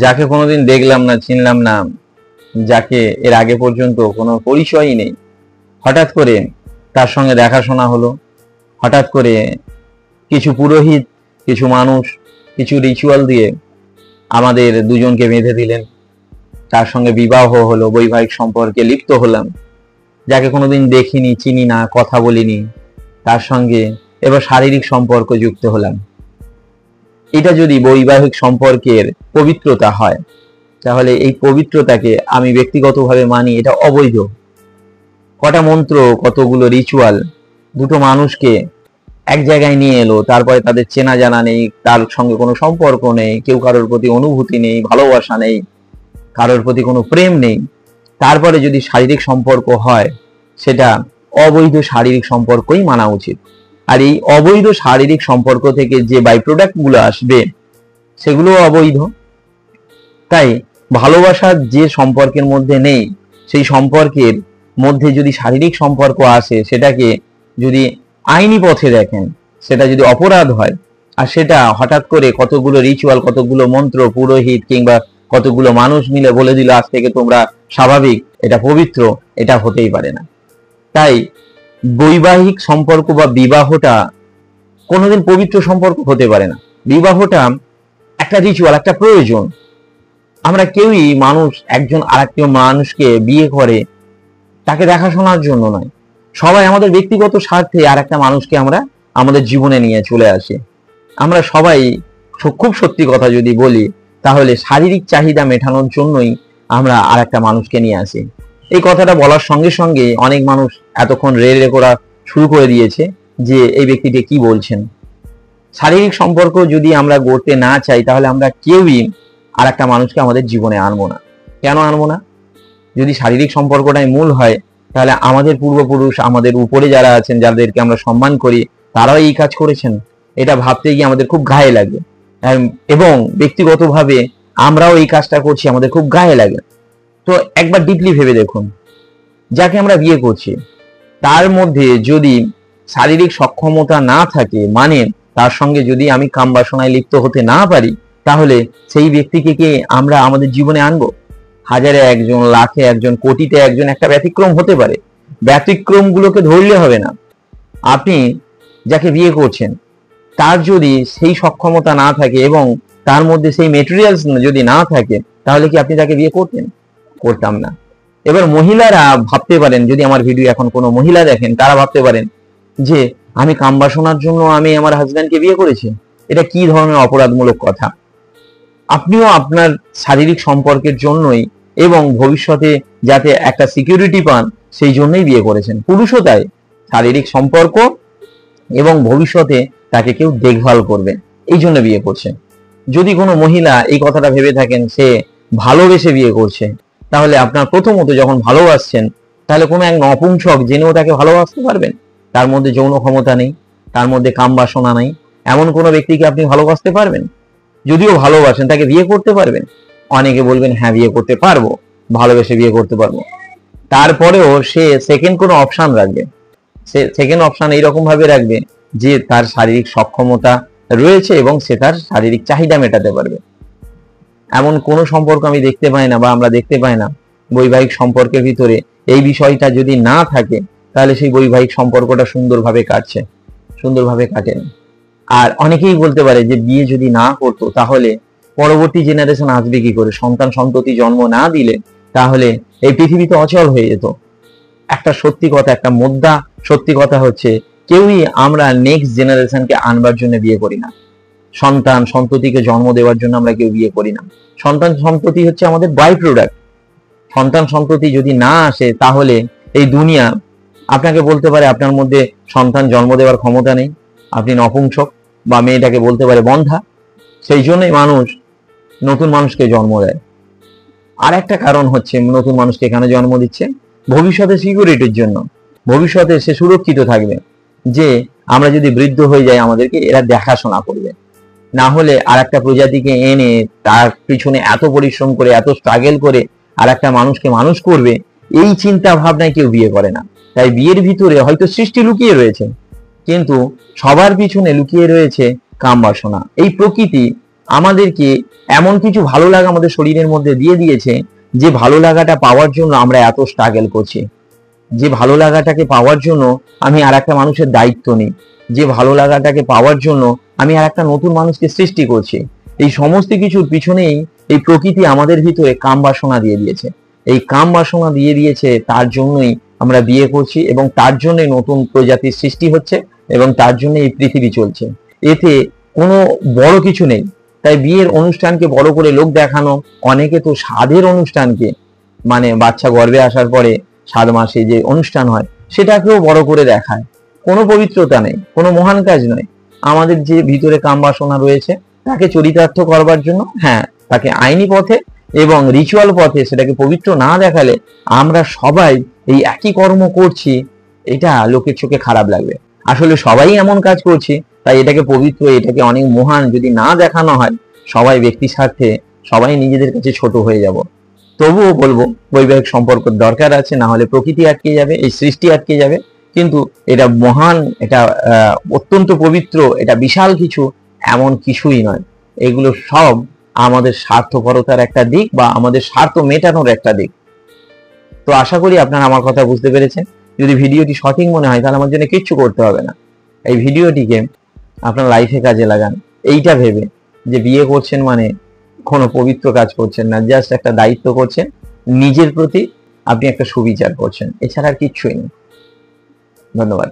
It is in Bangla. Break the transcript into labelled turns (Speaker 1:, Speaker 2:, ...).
Speaker 1: যাকে কোনোদিন দেখলাম না, চিনলাম না, যাকে এর আগে পর্যন্ত কোনো পরিচয়ই নেই, হঠাৎ করে তার সঙ্গে দেখাশোনা হলো। হঠাৎ করে কিছু পুরোহিত, কিছু মানুষ, কিছু রিচুয়াল দিয়ে আমাদের দুজনকে বেঁধে দিলেন। তার সঙ্গে বিবাহ হলো, বৈবাহিক সম্পর্কে লিপ্ত হলাম। যাকে কোনোদিন দেখিনি, চিনি না, কথা বলিনি, তার সঙ্গে এবার শারীরিক সম্পর্ক যুক্ত হলাম। এটা যদি বৈবাহিক সম্পর্কের পবিত্রতা হয়, তাহলে এই পবিত্রতাকে আমি ব্যক্তিগতভাবে মানি এটা অবৈধ। কটা মন্ত্র, কতগুলো রিচুয়াল দুটো মানুষকে এক জায়গায় নিয়ে এলো, তারপরে তাদের চেনা জানা নেই, তার সঙ্গে কোনো সম্পর্ক নেই, কেউ কারোর প্রতি অনুভূতি নেই, ভালোবাসা নেই, কারোর প্রতি কোনো প্রেম নেই, তারপরে যদি শারীরিক সম্পর্ক হয়, সেটা অবৈধ শারীরিক সম্পর্কই মানা উচিত। আর এই অবৈধ শারীরিক সম্পর্ক থেকে যে বাই প্রোডাক্ট গুলো আসবে, সেগুলো অবৈধ। তাই ভালোবাসার যে সম্পর্কের মধ্যে নেই, সেই সম্পর্কের মধ্যে যদি শারীরিক সম্পর্ক আসে, সেটাকে যদি আইনি পথে দেখেন, সেটা যদি অপরাধ হয়, আর সেটা হঠাৎ করে কতগুলো রিচুয়াল, কতগুলো মন্ত্র, পুরোহিত কিংবা কতগুলো মানুষ মিলে বলে দিল আজ থেকে তোমরা স্বাভাবিক, এটা পবিত্র, এটা হতেই পারে না। তাই বৈবাহিক সম্পর্ক বা বিবাহটা কোনোদিন পবিত্র সম্পর্ক হতে পারে না। বিবাহটা একটা রিচুয়াল, একটা প্রয়োজন। আমরা কেউই মানুষ একজন আরেকটি মানুষকে বিয়ে করে তাকে দেখাশোনার জন্য নয়। সবাই আমাদের ব্যক্তিগত স্বার্থে আর একটা মানুষকে আমরা আমাদের জীবনে নিয়ে চলে আসি। আমরা সবাই, খুব সত্যি কথা যদি বলি, তাহলে শারীরিক চাহিদা মেটানোর জন্যই আমরা আর একটা মানুষকে নিয়ে আসি। এই কথাটা বলার সঙ্গে সঙ্গে অনেক মানুষ এতক্ষণ রে করা শুরু করে দিয়েছে যে এই ব্যক্তিটি কি বলছেন। শারীরিক সম্পর্ক যদি আমরা গড়তে না চাই, তাহলে আমরা কেউই আর একটা মানুষকে আমাদের জীবনে আনবো না। কেন আনবো না? যদি শারীরিক সম্পর্কটাই মূল হয়, তাহলে আমাদের পূর্বপুরুষ, আমাদের উপরে যারা আছেন, যাদেরকে আমরা সম্মান করি, তারাও এই কাজ করেছেন। এটা ভাবতে গিয়ে আমাদের খুব গায়ে লাগে, এবং ব্যক্তিগতভাবে আমরাও এই কাজটা করছি, আমাদের খুব গায়ে লাগে। তো একবার ডিপলি ভেবে দেখুন, যাকে আমরা বিয়ে করছি তার মধ্যে যদি শারীরিক সক্ষমতা না থাকে, মানে তার সঙ্গে যদি আমি কাম বাসনায় লিপ্ত হতে না পারি, তাহলে সেই ব্যক্তিকে কে আমরা আমাদের জীবনে আনবো? হাজারে একজন, লাখে একজন, কোটিতে একজন একটা ব্যতিক্রম হতে পারে। ব্যতিক্রম গুলোকে ধরলে হবে না। আপনি যাকে বিয়ে করছেন তার যদি সেই সক্ষমতা না থাকে এবং তার মধ্যে সেই মেটেরিয়ালস যদি না থাকে, তাহলে কি আপনি তাকে বিয়ে করতেন? করতাম না। এবার মহিলারা ভাবতে পারেন, যদি আমার ভিডিও এখন কোনো মহিলা দেখেন, তারা ভাবতে পারেন যে আমি কামবাসনার জন্য আমি আমার হাজব্যান্ডকে বিয়ে করেছি, এটা কি ধরনের অপরাধমূলক কথা। আপনিও আপনার শারীরিক সম্পর্কের জন্যই এবং ভবিষ্যতে যাতে একটা সিকিউরিটি পান, সেই জন্যই বিয়ে করেছেন। পুরুষও তাই, শারীরিক সম্পর্ক এবং ভবিষ্যতে তাকে কেউ দেখভাল করবে, এই জন্য বিয়ে করছেন। যদি কোনো মহিলা এই কথাটা ভেবে থাকেন সে ভালোবেসে বিয়ে করছে, তাহলে আপনার প্রথমত যখন ভালোবাসছেন, তাহলে কোনো এক নপুংসক জেনেও তাকে ভালোবাসতে পারবেন? তার মধ্যে যৌন ক্ষমতা নেই, তার মধ্যে কাম বাসনা নেই, এমন কোনো ব্যক্তিকে আপনি ভালোবাসতে পারবেন? যদিও ভালোবাসেন, তাকে বিয়ে করতে পারবেন? অনেকে বলবেন হ্যাঁ বিয়ে করতে পারবো, ভালোবেসে বিয়ে করতে পারবো। তারপরেও সে সেকেন্ড কোনো অপশন রাখবে। সে সেকেন্ড অপশন এইরকম ভাবে রাখবে যে তার শারীরিক সক্ষমতা রয়েছে এবং সে তার শারীরিক চাহিদা মেটাতে পারবে। এমন কোনো সম্পর্ক আমি দেখতে পাই না, বা আমরা দেখতে পাই না বৈবাহিক সম্পর্কের ভিতরে এই বিষয়টা যদি না থাকে, তাহলে সেই বৈবাহিক সম্পর্কটা সুন্দরভাবে কাটছে, সুন্দরভাবে কাটে না। আর অনেকেই বলতে পারে যে বিয়ে যদি না করতো, তাহলে পরবর্তী জেনারেশন আসবে কি করে? সন্তান সন্ততি জন্ম না দিলে তাহলে এই পৃথিবীতে অচল হয়ে যেত। একটা সত্যি কথা, একটা মোদ্দা সত্যি কথা হচ্ছে, কেউই আমরা নেক্সট জেনারেশনকে আনবার জন্য বিয়ে করি না। সন্তান সন্ততিকে জন্ম দেওয়ার জন্য আমরা কেউ বিয়ে করি না। সন্তান সন্ততি হচ্ছে আমাদের বাই প্রোডাক্ট। সন্তান সন্ততি যদি না আসে, তাহলে এই দুনিয়া আপনাকে বলতে পারে আপনার মধ্যে সন্তান জন্ম দেওয়ার ক্ষমতা নেই, আপনি নপুংসক, বা মেয়েটাকে বলতে পারে বন্ধা। সেই জন্যই মানুষ নতুন মানুষকে জন্ম দেয়। আর একটা কারণ হচ্ছে, নতুন মানুষকে কেন জন্ম দিচ্ছে? ভবিষ্যতে সিকিউরিটির জন্য। ভবিষ্যতে সে সুরক্ষিত থাকবে যে আমরা যদি বৃদ্ধ হয়ে যাই, আমাদেরকে এরা দেখাশোনা করবে। না হলে আর একটা প্রজাতিকে এনে তার পিছনে এত পরিশ্রম করে, এত স্ট্রাগল করে আর একটা মানুষকে মানুষ করবে, এই চিন্তা ভাবনায় কেউ বিয়ে করে না। তাই বিয়ের ভিতরে হয়তো সৃষ্টি লুকিয়ে রয়েছে, কিন্তু সবার পিছনে লুকিয়ে রয়েছে কাম বাসনা। এই প্রকৃতি আমাদেরকে এমন কিছু ভালো লাগা আমাদের শরীরের মধ্যে দিয়ে দিয়েছে, যে ভালো লাগাটা পাওয়ার জন্য আমরা এত স্ট্রাগল করছি, যে ভালো লাগাটাকে পাওয়ার জন্য আমি আর একটা মানুষের দায়িত্ব নিই, যে ভালো লাগাটাকে পাওয়ার জন্য আমি আর একটা নতুন মানুষকে সৃষ্টি করছি। এই সমস্ত কিছুর পিছনেই এই প্রকৃতি আমাদের ভিতরে কাম বাসনা দিয়ে দিয়েছে। এই কাম বাসনা দিয়ে দিয়েছে, তার জন্যই আমরা বিয়ে করছি, এবং তার জন্যই নতুন প্রজাতির সৃষ্টি হচ্ছে, এবং তার জন্য এই পৃথিবী চলছে। এতে কোনো বড় কিছু নেই। তাই বিয়ের অনুষ্ঠানকে বড় করে লোক দেখানো, অনেকে তো স্বাদের অনুষ্ঠানকে, মানে বাচ্চা গর্ভে আসার পরে 7 মাসে যে অনুষ্ঠান হয় সেটাকেও বড় করে দেখায়। কোনো পবিত্রতা নেই, কোনো মহান কাজ নয়। আমাদের যে ভিতরে কাম বাসনা রয়েছে তাকে চরিতার্থ করবার জন্য, হ্যাঁ, তাকে আইনি পথে এবং রিচুয়াল পথে সেটাকে পবিত্র না দেখালে আমরা সবাই এই একই কর্ম করছি, এটা লোকের চোখে খারাপ লাগবে। আসলে সবাই এমন কাজ করছি, তাই এটাকে পবিত্র, এটাকে অনেক মহান যদি না দেখানো হয়, সবাই ব্যক্তি স্বার্থে সবাই নিজেদের কাছে ছোট হয়ে যাব। তবুও বলবো বৈবাহিক সম্পর্ক দরকার আছে, না হলে প্রকৃতি আটকে যাবে, এই সৃষ্টি আটকে যাবে। কিন্তু এটা মহান, এটা অত্যন্ত পবিত্র, এটা বিশাল কিছু এমন কিছুই নয়। এগুলো সব আমাদের স্বার্থপরতার একটা দিক, বা আমাদের স্বার্থ মেটানোর একটা দিক। তো আশা করি আপনারা আমার কথা বুঝতে পেরেছেন। যদি ভিডিওটি সঠিক মনে হয় তাহলে আমার জন্য কিচ্ছু করতে হবে না, এই ভিডিওটিকে আপনার লাইফে কাজে লাগান, এইটা ভেবে যে বিয়ে করছেন মানে কোনো পবিত্র কাজ করছেন না, জাস্ট একটা দায়িত্ব করছেন, নিজের প্রতি আপনি একটা সুবিচার করছেন, এছাড়া আর কিচ্ছুই নেই। ধন্যবাদ।